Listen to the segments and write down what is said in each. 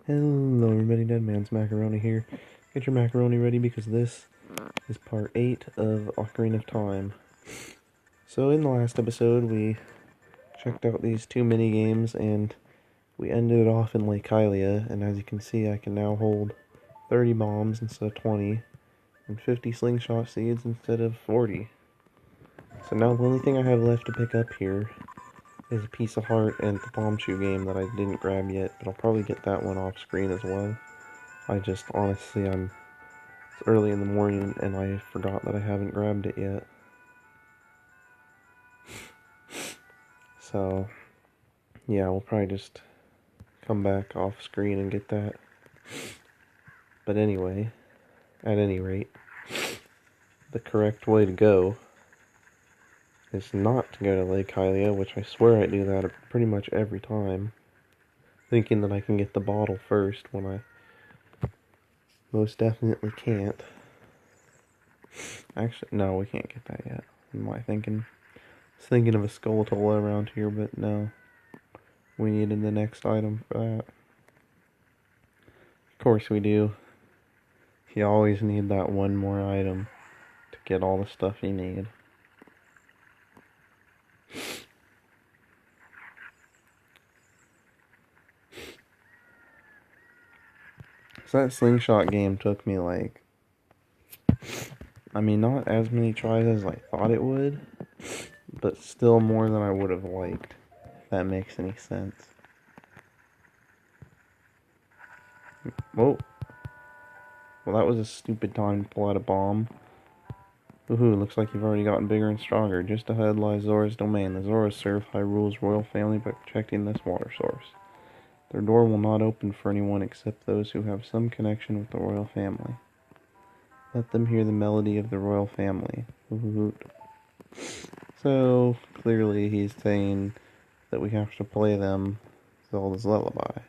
Hello everybody, Deadman's Macaroni here. Get your macaroni ready because this is part 8 of Ocarina of Time. So in the last episode we checked out these two mini games and we ended it off in Lake Hylia, and as you can see I can now hold 30 bombs instead of 20 and 50 slingshot seeds instead of 40. So now the only thing I have left to pick up here is a piece of heart and the bomb chew game that I didn't grab yet, but I'll probably get that one off screen as well. It's early in the morning and I forgot that I haven't grabbed it yet. So, yeah, we'll probably just come back off screen and get that. But anyway, at any rate, the correct way to go is not to go to Lake Hylia, which I swear I do that pretty much every time, thinking that I can get the bottle first when I most definitely can't. Actually, no, we can't get that yet. What am I thinking? I was thinking of a skeletal around here, but no. We needed the next item for that. Of course we do. You always need that one more item to get all the stuff you need. So that slingshot game took me not as many tries as I thought it would, but still more than I would have liked, if that makes any sense. Whoa. Well, that was a stupid time to pull out a bomb. Woohoo, looks like you've already gotten bigger and stronger. Just ahead lies Zora's domain. The Zoras serve Hyrule's royal family by protecting this water source. Their door will not open for anyone except those who have some connection with the royal family. Let them hear the melody of the royal family. So, clearly he's saying that we have to play them Zelda's Lullaby.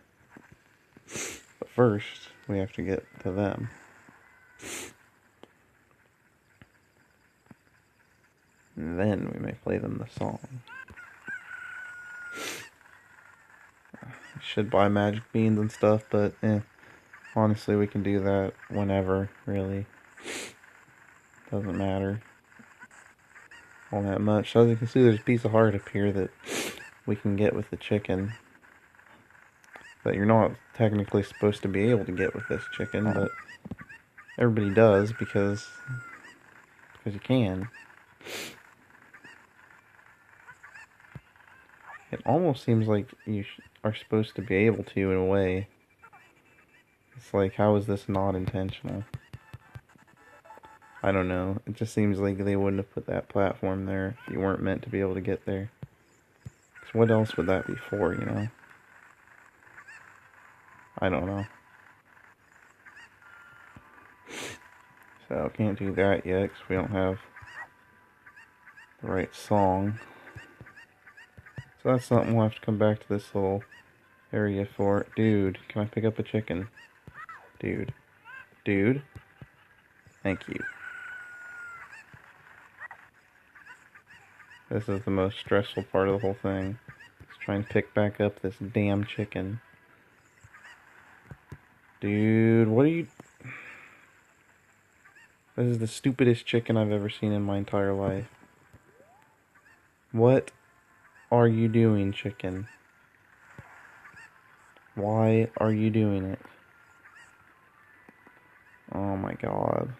But first, we have to get to them. And then we may play them the song. I should buy magic beans and stuff, but honestly, we can do that whenever, really. Doesn't matter all that much. So as you can see, there's a piece of heart up here that we can get with the chicken. That you're not technically supposed to be able to get with this chicken, but everybody does because you can. It almost seems like you are supposed to be able to in a way. It's like, how is this not intentional? I don't know. It just seems like they wouldn't have put that platform there if you weren't meant to be able to get there. Because what else would that be for, you know? I don't know. So, can't do that yet because we don't have the right song. So that's something we'll have to come back to this little area for. Dude, can I pick up a chicken? Dude. Dude? Thank you. This is the most stressful part of the whole thing. Let's try and pick back up this damn chicken. Dude, what are you... This is the stupidest chicken I've ever seen in my entire life. What are you doing, chicken? Why are you doing it? Oh my god.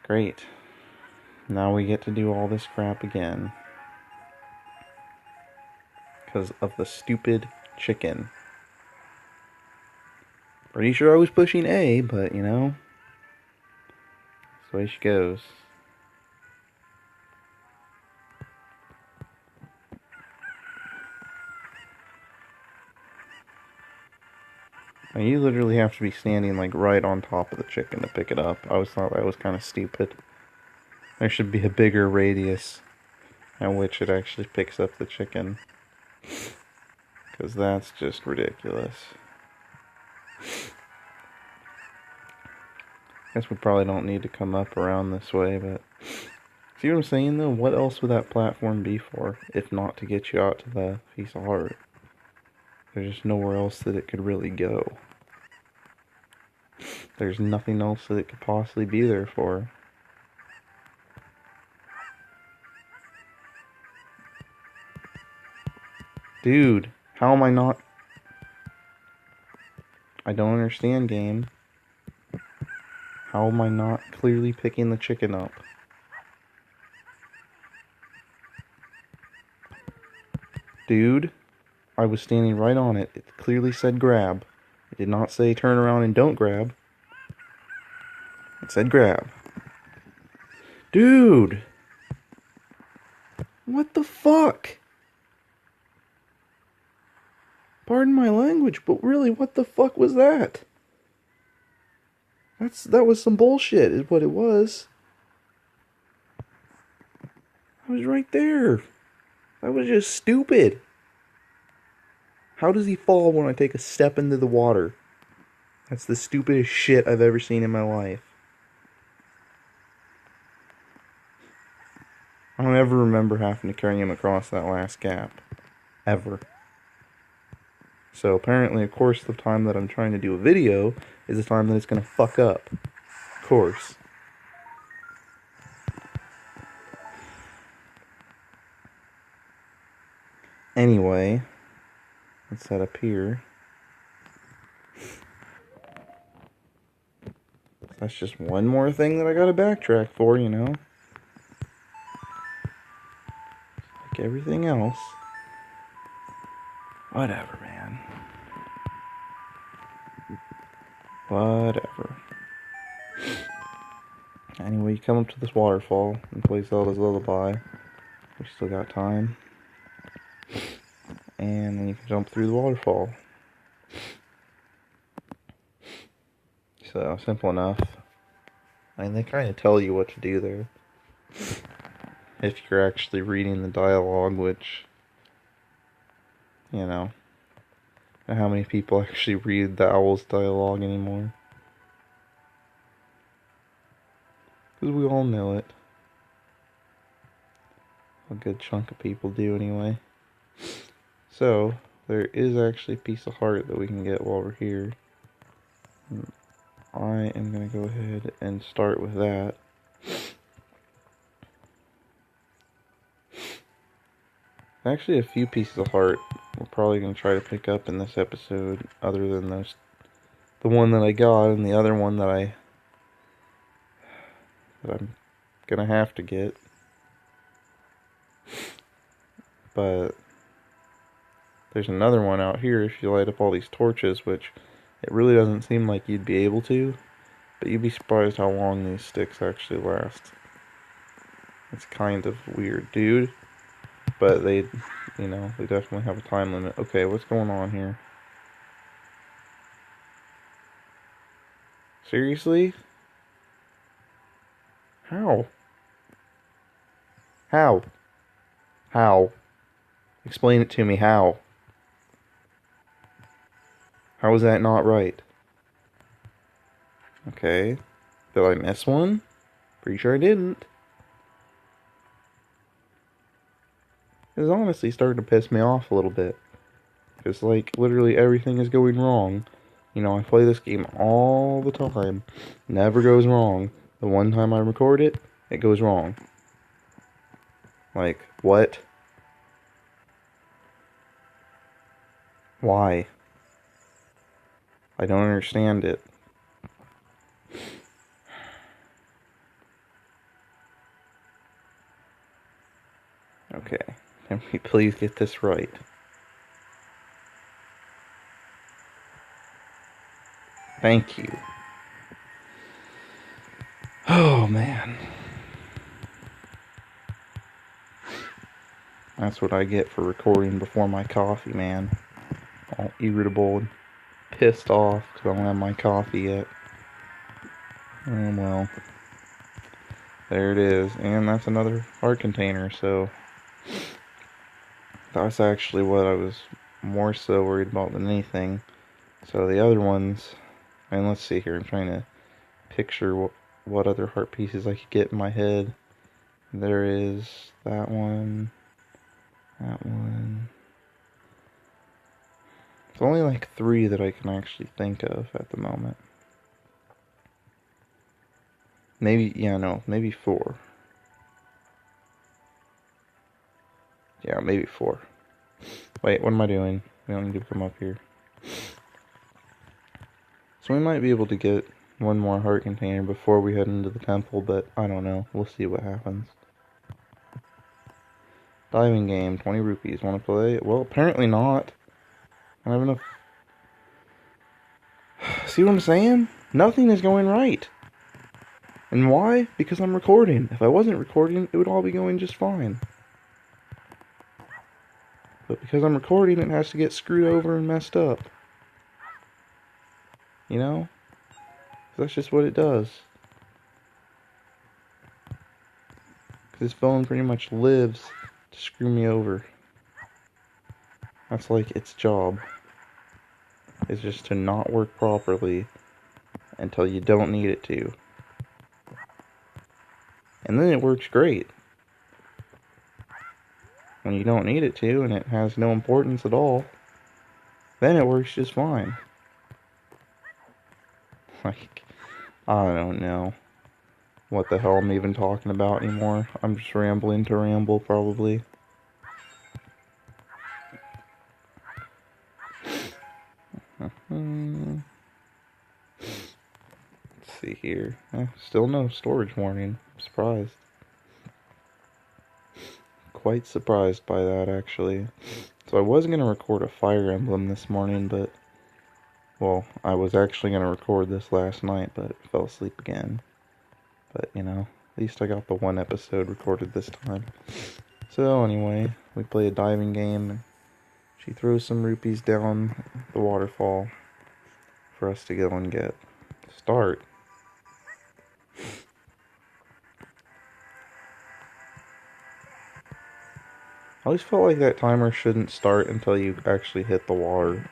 Great. Now we get to do all this crap again. Because of the stupid chicken. Pretty sure I was pushing A, but you know. That's the way she goes. And you literally have to be standing like right on top of the chicken to pick it up. I always thought that was kind of stupid. There should be a bigger radius at which it actually picks up the chicken. Because that's just ridiculous. Guess we probably don't need to come up around this way, but See what I'm saying though? What else would that platform be for, if not to get you out to the piece of heart? There's just nowhere else that it could really go. There's nothing else that it could possibly be there for. Dude, how am I not... I don't understand, game. How am I not clearly picking the chicken up? Dude, I was standing right on it. It clearly said grab. It did not say turn around and don't grab. It said grab. Dude! What the fuck? Pardon my language, but really, what the fuck was that? That was some bullshit, is what it was. I was right there. That was just stupid. How does he fall when I take a step into the water? That's the stupidest shit I've ever seen in my life. I don't ever remember having to carry him across that last gap. Ever. So apparently, of course, the time that I'm trying to do a video is the time that it's gonna fuck up. Of course. Anyway, let's set up here. That's just one more thing that I gotta backtrack for, you know? Like everything else. Whatever, man. Whatever. Anyway, you come up to this waterfall and play Zelda's Lullaby. We still got time. And then you can jump through the waterfall. So, simple enough. I mean, they kind of tell you what to do there. If you're actually reading the dialogue, which, you know, how many people actually read the Owl's dialogue anymore? Because we all know it. A good chunk of people do anyway. So, there is actually a piece of heart that we can get while we're here. I am going to go ahead and start with that. Actually, a few pieces of heart we're probably going to try to pick up in this episode, other than those, the one that I got and the other one that I'm going to have to get. But there's another one out here if you light up all these torches, which it really doesn't seem like you'd be able to, but you'd be surprised how long these sticks actually last. It's kind of weird, dude. But they, you know, they definitely have a time limit. Okay, what's going on here? Seriously? How? How? How? Explain it to me, how? How is that not right? Okay. Did I miss one? Pretty sure I didn't. It's honestly starting to piss me off a little bit. Because, like, literally everything is going wrong. You know, I play this game all the time. Never goes wrong. The one time I record it, it goes wrong. Like, what? Why? I don't understand it. Okay. Can we please get this right? Thank you. Oh, man. That's what I get for recording before my coffee, man. All irritable and pissed off because I don't have my coffee yet. Oh, well. There it is. And that's another heart container, so that's actually what I was more so worried about than anything. So the other ones, and let's see here, I'm trying to picture what other heart pieces I could get in my head. There is that one. That one. It's only like 3 that I can actually think of at the moment. Maybe, yeah, no, maybe 4. Yeah, maybe 4. Wait, what am I doing? We don't need to come up here. So we might be able to get one more heart container before we head into the temple, but I don't know. We'll see what happens. Diving game, 20 rupees. Want to play? Well, apparently not. I don't have enough. See what I'm saying? Nothing is going right. And why? Because I'm recording. If I wasn't recording, it would all be going just fine. But because I'm recording, it has to get screwed over and messed up. You know? That's just what it does. Because this phone pretty much lives to screw me over. That's like its job. Is just to not work properly until you don't need it to. And then it works great. When you don't need it to and it has no importance at all, then it works just fine. Like, I don't know what the hell I'm even talking about anymore. I'm just rambling to ramble, probably. Let's see here. Still no storage warning. I'm surprised. Quite surprised by that, actually. So I was going to record a Fire Emblem this morning, but... Well, I was actually going to record this last night, but fell asleep again. But, you know, at least I got the 1 episode recorded this time. So, anyway, we play a diving game. She throws some rupees down the waterfall for us to go and get. Start. I always felt like that timer shouldn't start until you actually hit the water.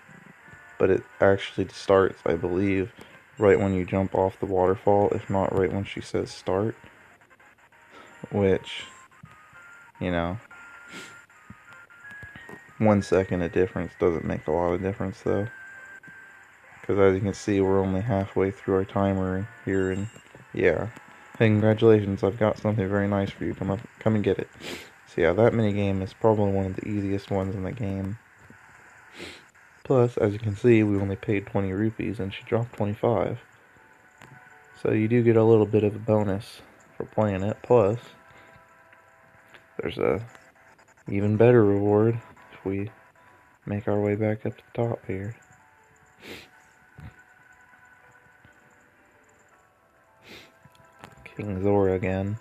But it actually starts, I believe, right when you jump off the waterfall, if not right when she says start. Which, you know, 1 second of difference doesn't make a lot of difference, though. Because as you can see, we're only halfway through our timer here, and yeah. Hey, congratulations, I've got something very nice for you. Come and get it. So yeah, that minigame is probably one of the easiest ones in the game. Plus, as you can see, we only paid 20 rupees, and she dropped 25. So you do get a little bit of a bonus for playing it. Plus, there's a even better reward if we make our way back up to the top here. King Zora again.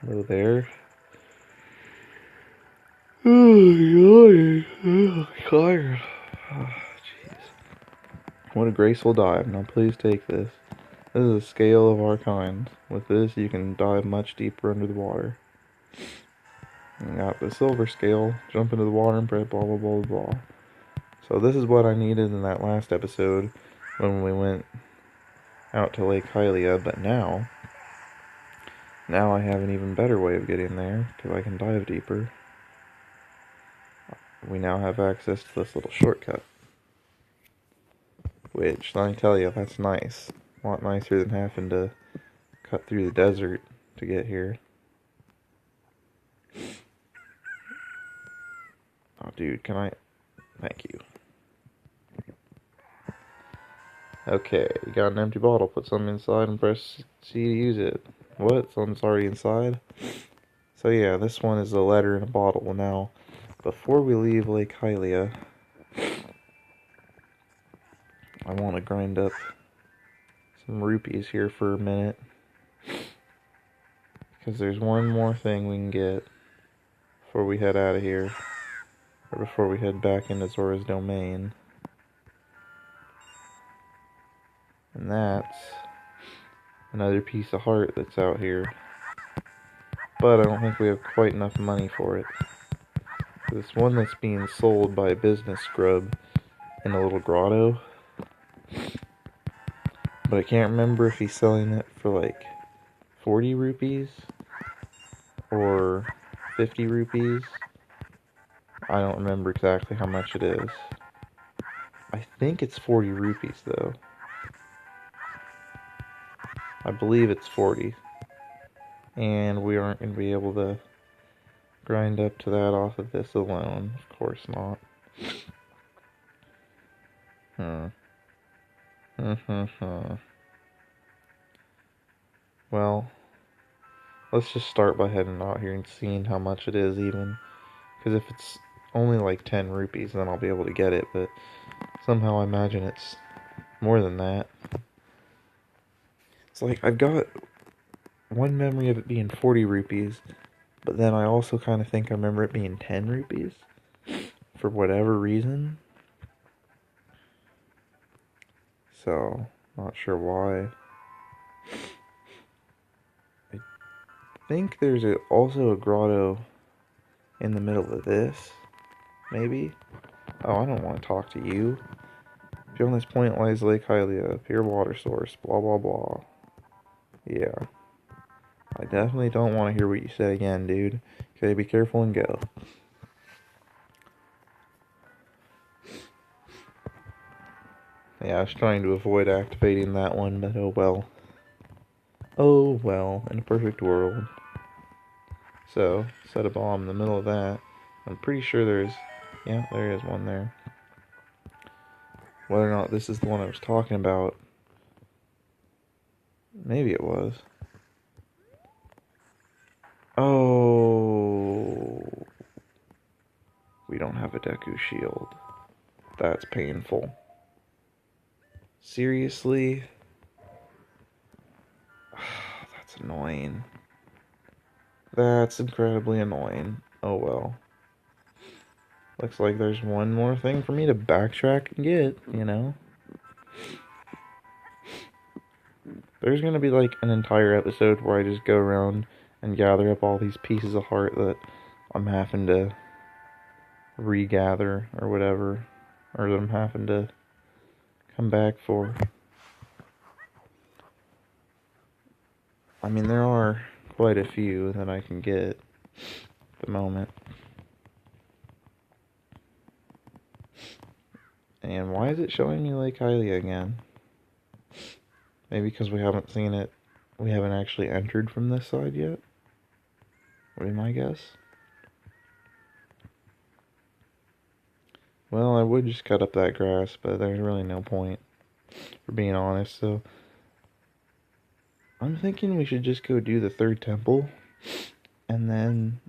Hello there. Oh, I'm tired. Oh, jeez. What a graceful dive. Now please take this. This is a scale of our kind. With this, you can dive much deeper under the water. And got the silver scale. Jump into the water and pray blah blah blah blah. So this is what I needed in that last episode when we went out to Lake Hylia, but now I have an even better way of getting there, because I can dive deeper. We now have access to this little shortcut. Which, let me tell you, that's nice. A lot nicer than having to cut through the desert to get here. Oh, dude, can I... Thank you. Okay, you got an empty bottle. Put something inside and press C to use it. What? Something's already inside? So yeah, this one is a letter in a bottle. Now, before we leave Lake Hylia, I want to grind up some rupees here for a minute. Because there's one more thing we can get before we head out of here. Or before we head back into Zora's domain. And that's another piece of heart that's out here. But I don't think we have quite enough money for it. This one that's being sold by a business scrub in a little grotto. But I can't remember if he's selling it for like 40 rupees or 50 rupees. I don't remember exactly how much it is. I think it's 40 rupees though. I believe it's 40. And we aren't going to be able to grind up to that off of this alone. Of course not. Well, let's just start by heading out here and seeing how much it is even. Because if it's only like 10 rupees, then I'll be able to get it. But somehow I imagine it's more than that. It's like, I've got one memory of it being 40 rupees. But then I also kind of think I remember it being 10 rupees. For whatever reason. So, not sure why. I think there's also a grotto in the middle of this. Maybe? Oh, I don't want to talk to you. Beyond this point lies Lake Hylia, pure water source, blah blah blah. Yeah. I definitely don't want to hear what you said again, dude. Okay, be careful and go. Yeah, I was trying to avoid activating that one, but oh well. Oh well, in a perfect world. So, set a bomb in the middle of that. I'm pretty sure yeah, there is one there. Whether or not this is the one I was talking about, maybe it was. Oh, we don't have a Deku shield. That's painful. Seriously? That's annoying. That's incredibly annoying. Oh well. Looks like there's one more thing for me to backtrack and get, you know? There's gonna be like an entire episode where I just go around and gather up all these pieces of heart that I'm having to regather or whatever. Or that I'm having to come back for. I mean, there are quite a few that I can get at the moment. And why is it showing me Lake Hylia again? Maybe because we haven't seen it. We haven't actually entered from this side yet? Would be my guess. Well, I would just cut up that grass, but there's really no point, for being honest, so I'm thinking we should just go do the third temple, and then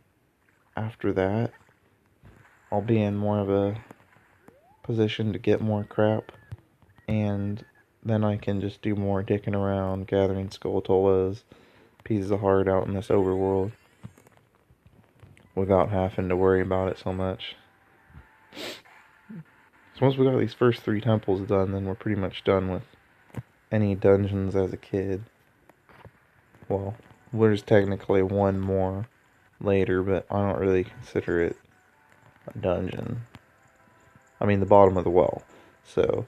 after that, I'll be in more of a position to get more crap, and then I can just do more dicking around, gathering skulltulas, pieces of heart out in this overworld, without having to worry about it so much. So once we got these first 3 temples done, then we're pretty much done with any dungeons as a kid. Well, there's technically one more later, but I don't really consider it a dungeon. I mean, the bottom of the well. So,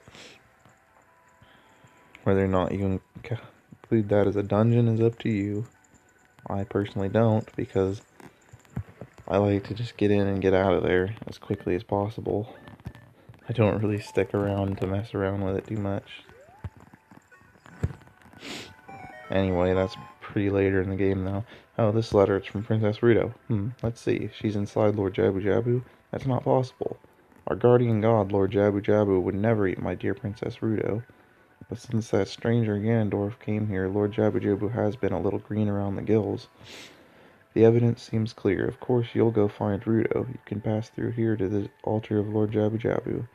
whether or not you can include that as a dungeon is up to you. I personally don't, because I like to just get in and get out of there as quickly as possible. I don't really stick around to mess around with it too much. Anyway, that's pretty later in the game now. Oh, this letter is from Princess Ruto. Let's see. She's inside Lord Jabu Jabu? That's not possible. Our guardian god, Lord Jabu Jabu, would never eat my dear Princess Ruto. But since that stranger Ganondorf came here, Lord Jabu Jabu has been a little green around the gills. The evidence seems clear. Of course, you'll go find Ruto. You can pass through here to the altar of Lord Jabu Jabu.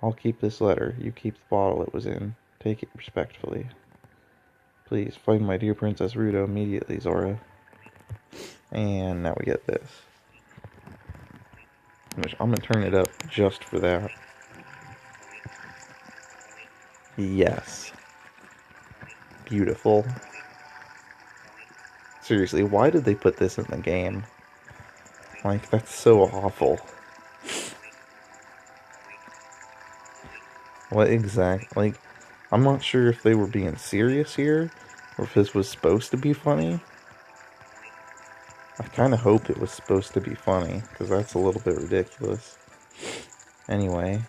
I'll keep this letter. You keep the bottle it was in. Take it respectfully. Please, find my dear Princess Ruto immediately, Zora. And now we get this. Which I'm gonna turn it up just for that. Yes. Beautiful. Seriously, why did they put this in the game? Like, that's so awful. What exactly? Like, I'm not sure if they were being serious here, or if this was supposed to be funny. I kind of hope it was supposed to be funny, because that's a little bit ridiculous. Anyway,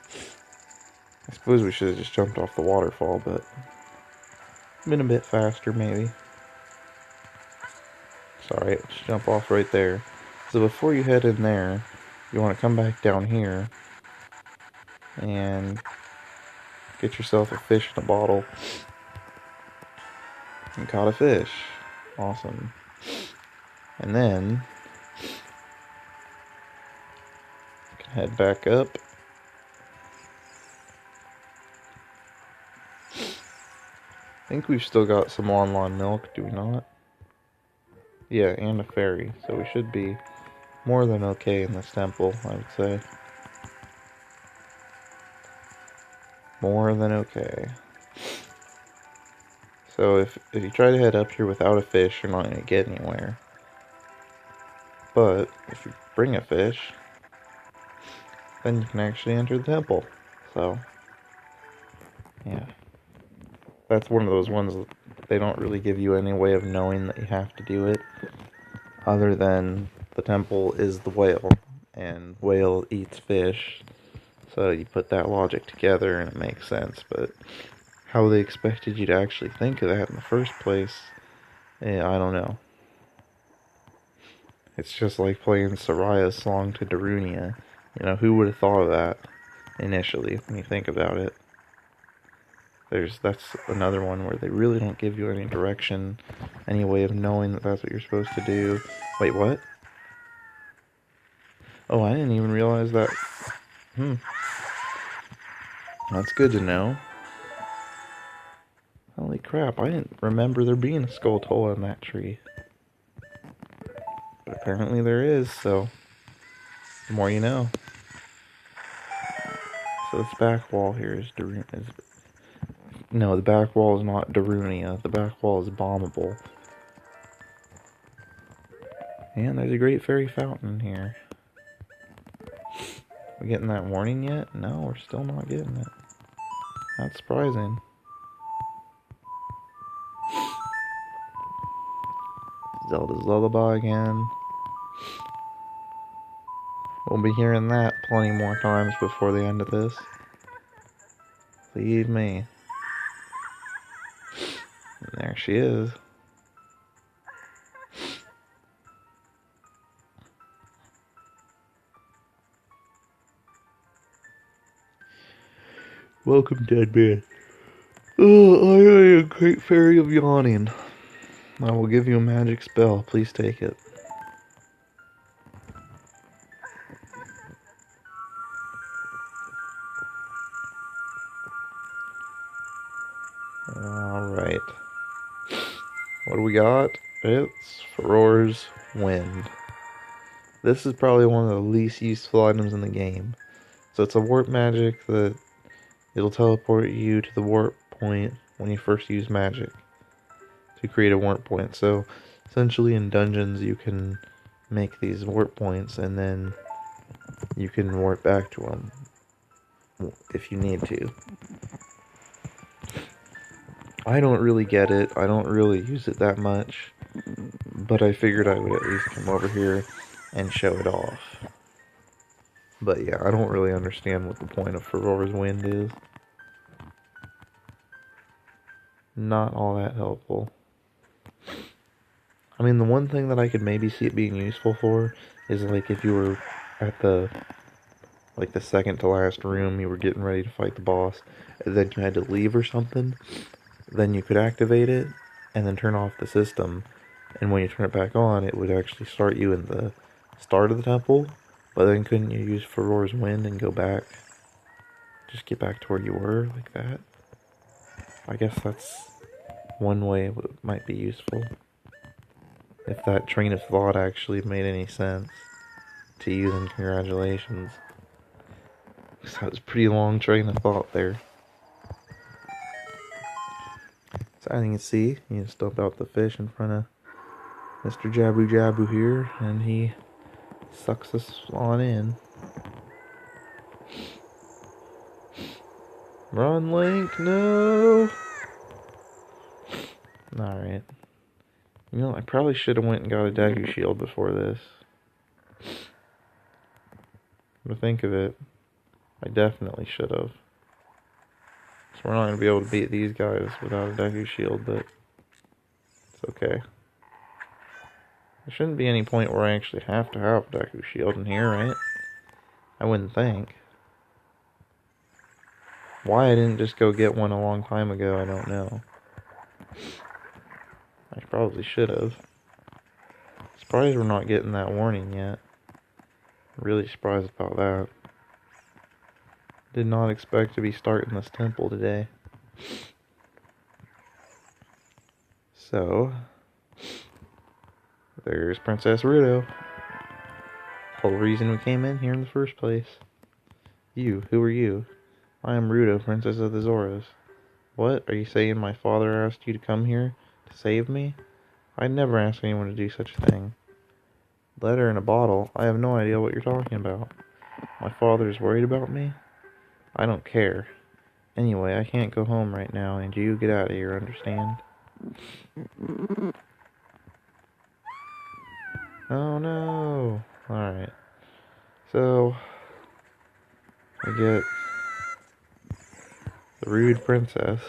I suppose we should have just jumped off the waterfall, but been a bit faster maybe. Sorry, just jump off right there. So before you head in there, you want to come back down here and get yourself a fish in a bottle. You caught a fish. Awesome. And then you can head back up. I think we've still got some on milk, do we not? Yeah, and a fairy, so we should be more than okay in this temple, I would say. More than okay. So if you try to head up here without a fish, you're not going to get anywhere. But if you bring a fish, then you can actually enter the temple. So, yeah. That's one of those ones that they don't really give you any way of knowing that you have to do it. Other than the temple is the whale, and whale eats fish. So you put that logic together and it makes sense. But how they expected you to actually think of that in the first place, I don't know. It's just like playing Soraya's song to Darunia. You know, who would have thought of that initially when you think about it? That's another one where they really don't give you any direction, any way of knowing that that's what you're supposed to do. Wait, what? Oh, I didn't even realize that. That's good to know. Holy crap, I didn't remember there being a skulltula in that tree. But apparently there is, so the more you know. So this back wall here is no, the back wall is not Darunia. The back wall is bombable. And there's a great fairy fountain here. We getting that warning yet? No, we're still not getting it. That's surprising. Zelda's Lullaby again. We'll be hearing that plenty more times before the end of this. Believe me. And there she is. Welcome, dead man. Oh, I am a great fairy of yawning. I will give you a magic spell. Please take it. Alright. What do we got? It's Farore's Wind. This is probably one of the least useful items in the game. So it's a warp magic that it'll teleport you to the warp point when you first use magic to create a warp point. So essentially in dungeons you can make these warp points and then you can warp back to them if you need to. I don't really get it. I don't really use it that much. But I figured I would at least come over here and show it off. But yeah, I don't really understand what the point of Farore's Wind is. Not all that helpful. I mean, the one thing that I could maybe see it being useful for is like if you were at the second to last room, you were getting ready to fight the boss, and then you had to leave or something, then you could activate it and then turn off the system, and when you turn it back on, it would actually start you in the start of the temple. But then couldn't you use Farore's Wind and go back? Just get back to where you were, like that? I guess that's one way it might be useful. If that train of thought actually made any sense to you, then congratulations. That was a pretty long train of thought there. So as you can see, you just dump out the fish in front of Mr. Jabu Jabu here, and he sucks us on in. Run, Link, no! Alright. You know, I probably should have went and got a Deku Shield before this. But think of it, I definitely should have. So we're not going to be able to beat these guys without a Deku Shield, but it's okay. There shouldn't be any point where I actually have to have a Deku Shield in here, right? I wouldn't think. Why I didn't just go get one a long time ago, I don't know. I probably should have. Surprised we're not getting that warning yet. Really surprised about that. Did not expect to be starting this temple today. So, there's Princess Ruto. Whole reason we came in here in the first place. You, who are you? I am Ruto, Princess of the Zoras. What? Are you saying my father asked you to come here to save me? I'd never ask anyone to do such a thing. Letter in a bottle? I have no idea what you're talking about. My father's worried about me? I don't care. Anyway, I can't go home right now, and you get out of here, understand? Oh no! Alright. So, I get the rude princess.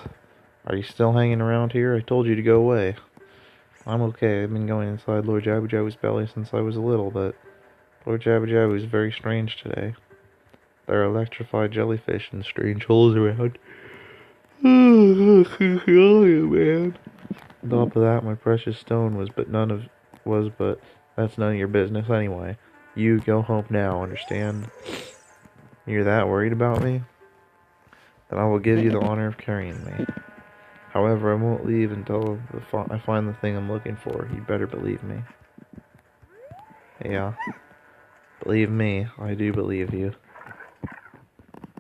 Are you still hanging around here? I told you to go away. I'm okay. I've been going inside Lord Jabu Jabu's belly since I was little, but Lord Jabu Jabu is very strange today. There are electrified jellyfish and strange holes around. Man. On top of that, my precious stone was but that's none of your business anyway. You go home now, understand? You're that worried about me? Then I will give you the honor of carrying me. However, I won't leave until I find the thing I'm looking for. You better believe me. Yeah. Believe me, I do believe you.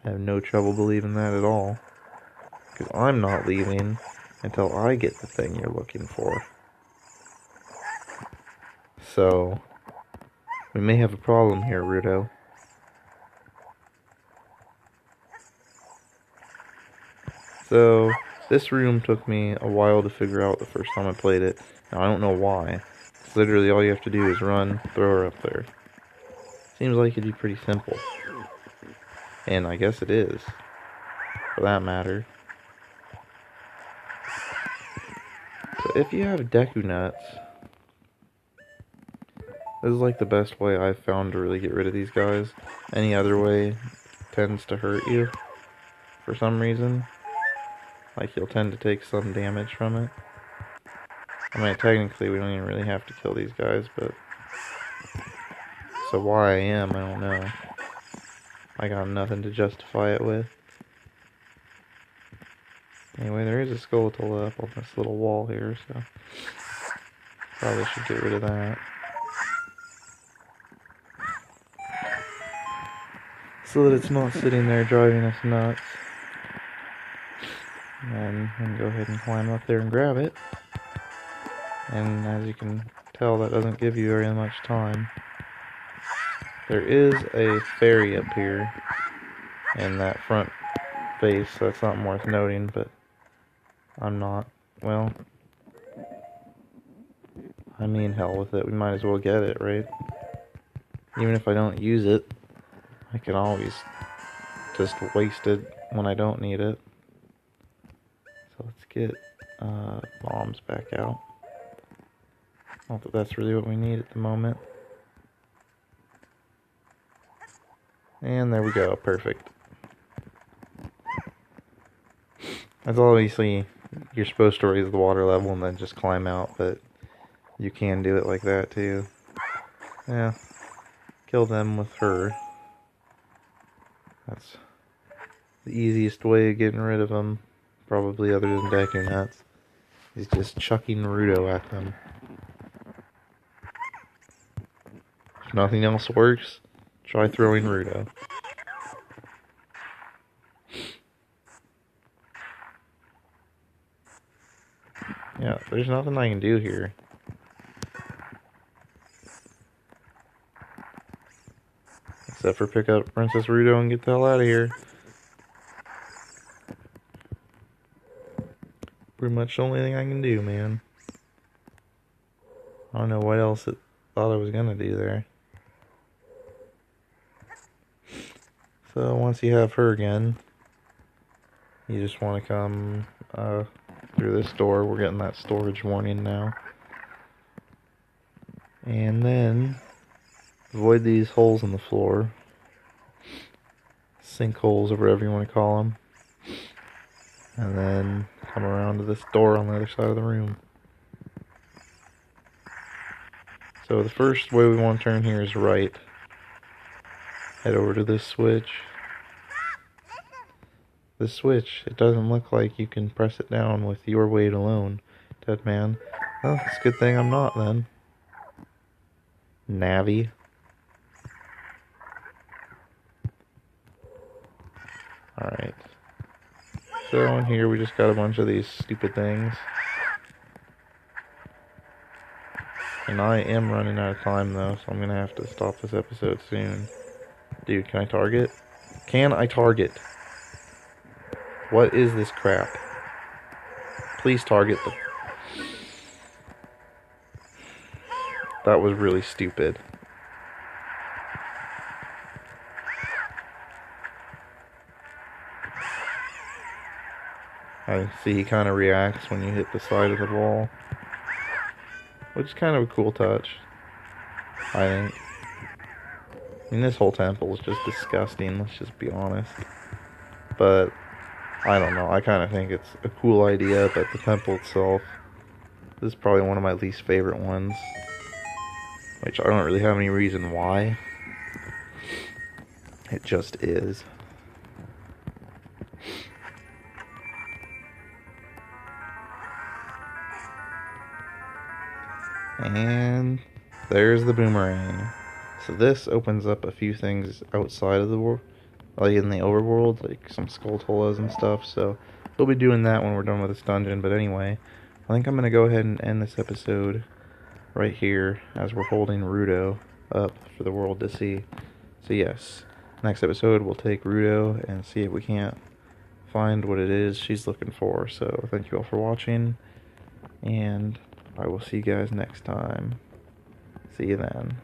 I have no trouble believing that at all. Because I'm not leaving until I get the thing you're looking for. So, we may have a problem here, Ruto. So, this room took me a while to figure out the first time I played it. Now, I don't know why. It's literally all you have to do is run, throw her up there. Seems like it'd be pretty simple. And I guess it is, for that matter. So if you have Deku Nuts, this is like the best way I've found to really get rid of these guys. Any other way tends to hurt you, for some reason. Like, you'll tend to take some damage from it. I mean, technically we don't even really have to kill these guys, but... So why I am, I don't know. I got nothing to justify it with. Anyway, there is a skeletal up on this little wall here, so... Probably should get rid of that. So that it's not sitting there driving us nuts. And then go ahead and climb up there and grab it. And as you can tell, that doesn't give you very much time. There is a fairy up here in that front face, so that's not worth noting, but I'm not. Well, I mean, hell with it. We might as well get it, right? Even if I don't use it, I can always just waste it when I don't need it. So let's get bombs back out. Not that that's really what we need at the moment. And there we go, perfect. That's obviously, you're supposed to raise the water level and then just climb out, but you can do it like that too. Yeah, kill them with her. That's the easiest way of getting rid of them, probably other than Deku Nuts, is just chucking Naruto at them. If nothing else works, try throwing Naruto. Yeah, there's nothing I can do here. Except for pick up Princess Ruto and get the hell out of here. Pretty much the only thing I can do, man. I don't know what else it thought I was gonna do there. So once you have her again, you just want to come through this door. We're getting that storage warning now. And then avoid these holes in the floor. Sinkholes or whatever you want to call them. And then come around to this door on the other side of the room. So the first way we want to turn here is right. Head over to this switch. This switch, it doesn't look like you can press it down with your weight alone, dead man. Well, it's a good thing I'm not then. Navi. Alright. So in here we just got a bunch of these stupid things. And I am running out of time though, so I'm gonna have to stop this episode soon. Dude, can I target? Can I target? What is this crap? Please target the... That was really stupid. I see he kind of reacts when you hit the side of the wall. Which is kind of a cool touch, I think. I mean, this whole temple is just disgusting, let's just be honest. But, I don't know, I kind of think it's a cool idea, but the temple itself, this is probably one of my least favorite ones. Which I don't really have any reason why. It just is. And there's the boomerang. So this opens up a few things outside of the world, like in the overworld, like some skulltulas and stuff. So we'll be doing that when we're done with this dungeon. But anyway, I think I'm going to go ahead and end this episode right here as we're holding Rudo up for the world to see. So yes, next episode we'll take Rudo and see if we can't find what it is she's looking for. So thank you all for watching, and I will see you guys next time. See you then.